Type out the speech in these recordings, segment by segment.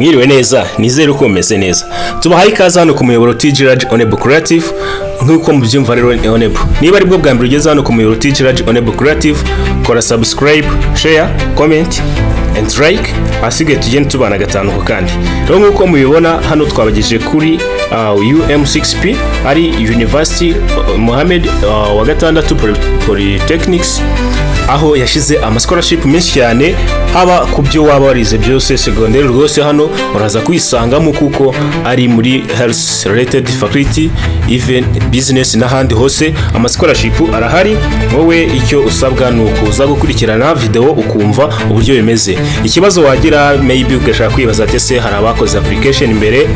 Mwiriwe neza, nizere ko mumeze neza. Tubahaye ikaze hano ku muyoboro TGRAD Onebu Creative nk'uko mubyumva rero ni Onebu. Niba ari bwo bwa mbere ugeze hano ku muyoboro TGRAD Onebu Creative, kora subscribe, share, comment and like, asigaye tugende tubana gatanu ko kandi. Rero nk'uko mubibona hano twabagejeje kuri UM6P ari University Mohammed wa gatandatu Polytechnics, aho yashize scholarship menshi cyane haba ku byo waba warize byose secondaire. Rwose hano uraza kwisangamo kuko ari muri health related faculty, even business n'ahandi hose scholarship arahari. Wowe icyo usabwa ni ukuza gukurikirana video ukumva uburyo bimeze. Ikibazo wagira maybe ugashaka kwibaza ati se hari abakoze application imbere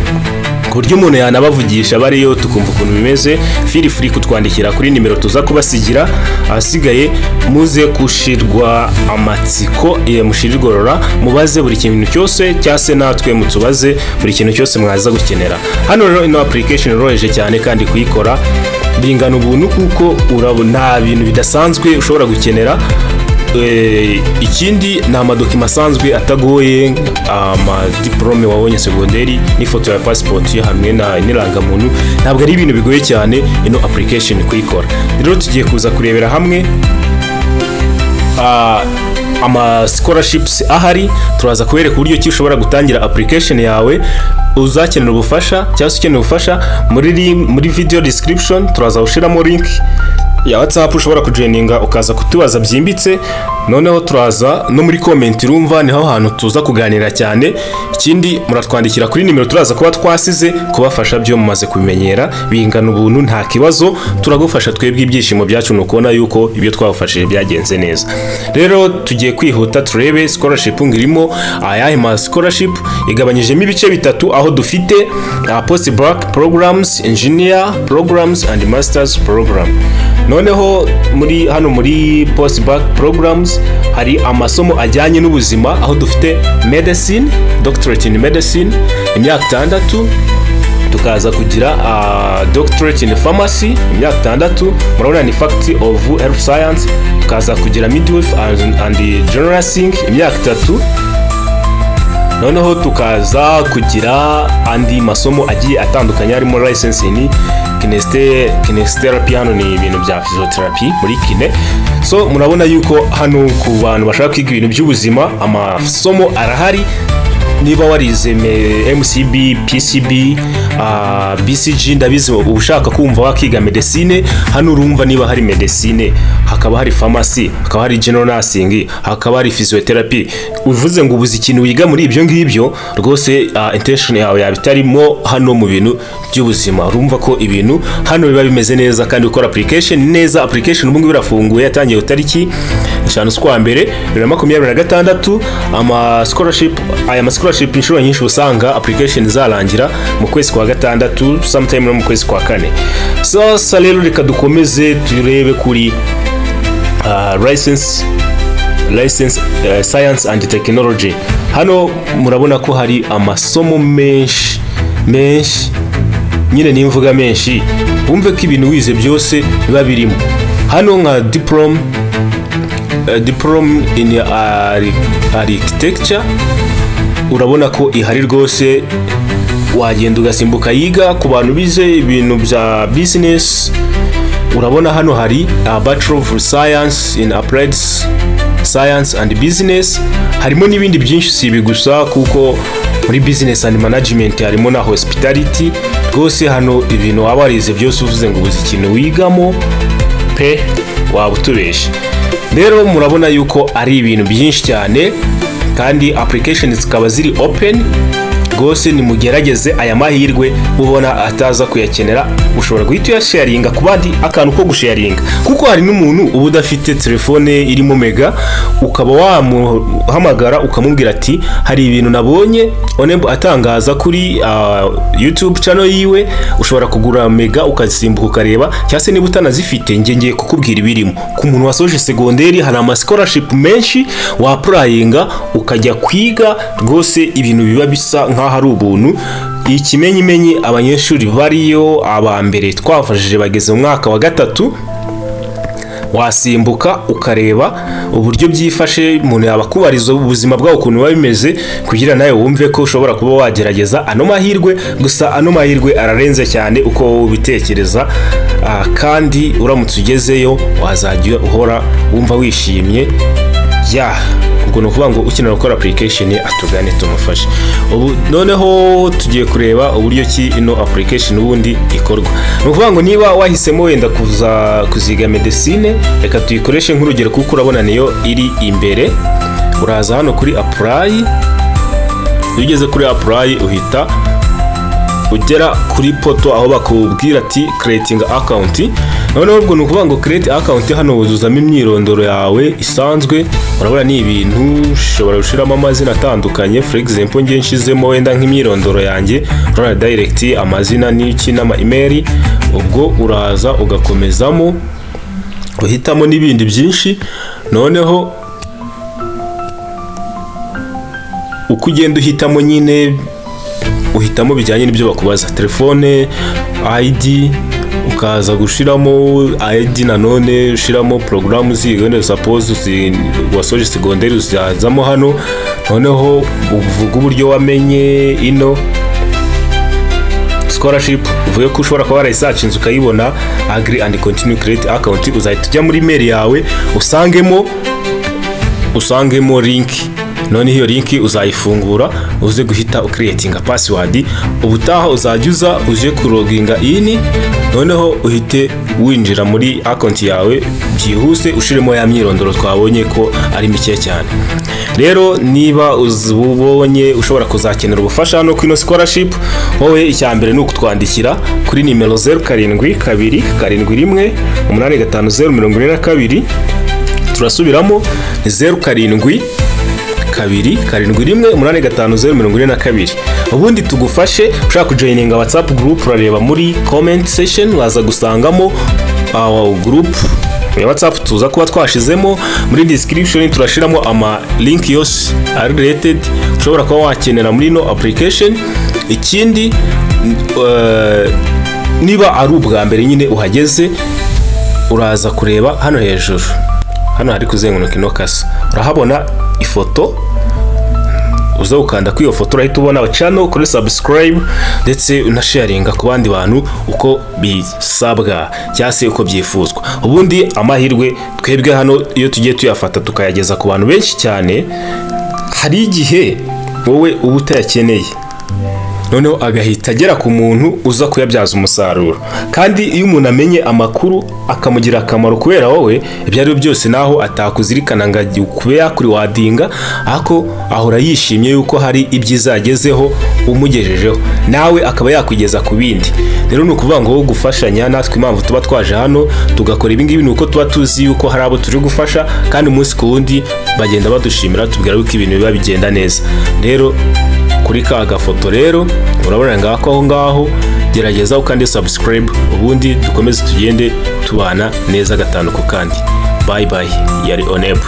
ku buryo umuntu yanabavugisha bariyo tukumva ukuntu bimeze, feel free kutwandikira kuri nimero tuza kubasigira. Asigaye muze kushirwa amatsiko mushirirgorora, mubaze buri kintu cyose cyase natwe mutubaze buri kintu cyose mwaza gukenera. Hano rero ino application roheje cyane kandi kuyikora bingana ubuntu kuko urabona ibintu bidasanzwe ushobora gukenera. Ikindi ni amadokima asanzwe atagoye, diplome wabonye secondaire n'ifoto ya passport ye hamwe n'irangamuntu. Ntabwo ari ibintu bigoye cyane ino application kuyikora. Rero tugiye kuza kurebera hamwe scholarships ahari. Turaza kubereka uburyo ki ushobora gutangira application yawe. Uzakenera ubufasha cyangwa ukeneye ubufasha muri video description turaza gushiramo link ya WhatsApp ushobora kujoininga ukaza kutubaza byimbitse. Noneho turaza no muri comment urumva niho hantu tuza kuganira cyane. Ikindi muratwandikira kuri nimero turaza kuba twasize kubafasha byo mumaze kubimenyera bingana ubuntu nta kibazo. Turagufasha twebwe ibyishimo byacu nukubona yuko ibyo twabafashije byagenze neza. Rero tugiye kwihuta turebe scholarship ngirimo. Ayahe scholarship igabanyijemo ibice bitatu, aho dufite post-bac programs, engineer programs and masters program. Noneho muri post-bac programs hari amasomo ajyanye n'ubuzima, aho dufite medicine, doctorate in medicine imyaka 6, tukaza kugira doctorate in pharmacy imyaka 6, murabona ni faculty of health science, tukaza kugira midwife and general nursing imyaka 3. Noneho tukaza kugira andi masomo agiye atandukanye harimo license in kinesiotherapy, hano ni ibintu bya physiotherapy muri kine. So murabona yuko hano ku bantu bashaka kwiga ibintu by'ubuzima amasomo arahari. Niba warize MCB, PCB, BCG ndabizi ushaka kumva wakiga medicine, hano urumva niba hari medicine, hakaba hari pharmacy, hakaba hari general nursing, hakaba hari physiotherapy. Uvuze ngo ubuzi ikintu wiga muri ibyo ngibyo, rwose intention yawe yabitarimo hano mu bintu by'ubuzima. Urumva ko ibintu hano biba bimeze neza kandi ukora application neza. Application ubu ngubu irafunguye, yatangiye utariki 5 z'ukwa mbere 2026. Scholarship inshuro nyinshi usanga application zarangira mu kwezi kwa gatandatu, sometime no mu kwezi kwa 4. So rero reka dukomeze turebe kuri license science and technology. Hano murabona ko hari amasomo menshi nyine nimvuga menshi, bumve ko ibintu wize byose biba birimo. Hano nka diploma in architecture urabona ko ihari rwose, wagenda ugasimbuka yiga. Ku bantu bize ibintu bya business urabona hano hari Bachelor of Science in Applied Science and Business. Harimo n'ibindi byinshi si ibi gusa kuko muri business and management harimo na hospitality. Rwose hano ibintu waba warize byose uvuze ngo ubuze ikintu wigamo pe waba utubeshe. Rero murabona yuko ari ibintu byinshi cyane kandi applications zikaba ziri open. Rwose ni mugerageze aya mahirwe, ubona ataza kuyakenera ushobora guhita sharinga ku bandi akantu ko gusharinga, kuko hari n'umuntu uba udafite telefone irimo mega, ukaba wamuhamagara ukamubwira ati hari ibintu nabonye Onebu atangaza kuri YouTube channel yiwe, ushobora kugura mega ukazisimbuka ukareba, cyase niba utanazifite ngiye kukubwira ibirimo. Ku muntu wasoje secondaire hari scholarship menshi wa applyinga ukajya kwiga. Rwose ibintu biba bisa nka hari ubuntu. Ikimenyimenyi abanyeshuri bariyo aba mbere twafashije bageze mu mwaka wa 3 wasimbuka ukareba uburyo byifashe, umuntu yabakubariza ubuzima bwawe ukuntu biba bimeze, kugira nawe wumve ko ushobora kuba wagerageza ano mahirwe. Gusa ano mahirwe ararenze cyane uko ubitekereza, kandi uramutse ugezeyo wazajya uhora wumva wishimye. ubwo ni ukuvuga ngo ukenera gukora application atugane tumufashe. Ubu noneho tugiye kureba uburyo ki ino application ubundi ikorwa. Ni ukuvuga ngo niba wahisemo wenda kuziga medicine, reka tuyikoreshe nk'urugero kuko urabona niyo iri imbere. Uraza hano kuri apply, iyo ugeze kuri apply uhita ugera kuri poto aho bakubwira ati creating account. Noneho ubwo ni ukuvuga ngo create account, hano wuzuzamo imyirondoro yawe isanzwe. Urabona ni ibintu ushobora gushiramo amazina atandukanye. For example ngiye nshizemo wenda nk'imyirondoro yanjye, urabona direct, amazina n'iki n'ama email. Ubwo uraza ugakomezamo uhitamo n'ibindi byinshi. Noneho uko ugenda uhitamo nyine uhitamo bijyanye n'ibyo bakubaza, telefone, ID, ukaza gushiramo ID, nanone ushiramo programu zigende suppose wasoje secondaire uzazamo hano. Noneho uvuga uburyo wamenye ino scholarship, uvuye ko ushobora kuba research ukayibona, agree and continue create account. Uzahita ujya muri mail yawe usangemo link. None hiyo link uzayifungura uze guhita ucreatinga password. Ubutaha uzajya uje kuloginga in, noneho uhite winjira muri account yawe byihuse, ushiremo ya myirondoro twabonye ko ari mike cyane. Rero niba uzubonye ushobora kuzakenera ubufasha hano kuri scholarship, wowe icyambere nuko twandikira kuri nimero 0722718502. turasubiramo 0722718502. ubundi tugufashe. Ushaka kujoininga WhatsApp group, urareba muri comment section waza gusangamo group ya WhatsApp tuza kuba twashizemo. Muri description turashiramo ama link yose are related ushobora kuba wakenera muri no application. Ikindi niba ari ubwa mbere nyine uhageze, uraza kureba hano hejuru, hano hari kuzenguruka ino kasa, urahabona ifoto. uza ukanda kuri iyo foto urahita ubona channel, kuri subscribe ndetse unasharinga ku bandi bantu uko bisabwa cyangwa se uko byifuzwa. Ubundi amahirwe twebwe hano iyo tugiye tuyafata tukayageza ku bantu benshi cyane, hari igihe wowe uba utayakeneye, noneho agahita agera ku muntu uza kuyabyaza umusaruro. Kandi iyo umuntu amenye amakuru akamugira akamaro kubera wowe, ibyo ari byose naho atakuzirikana ngo kube yakuri wadinga, ako ahora yishimye yuko hari ibyiza yagezeho umugejejeho, nawe akaba yakwigeza ku bindi. Rero ni ukuvuga ngo wowe gufashanya natwe, impamvu tuba twaje hano tugakora ibi ngibi nuko tuba tuzi yuko hari abo turi gufasha, kandi umunsi ku wundi bagenda badushimira tubwira yuko ibintu biba bigenda neza. Rero kuri ka gafoto rero urabona ngako aho ngaho, gerageza ukande subscribe, ubundi dukomeze tugende tubana neza gatanu ku kandi. Bye bye, yari Onebu.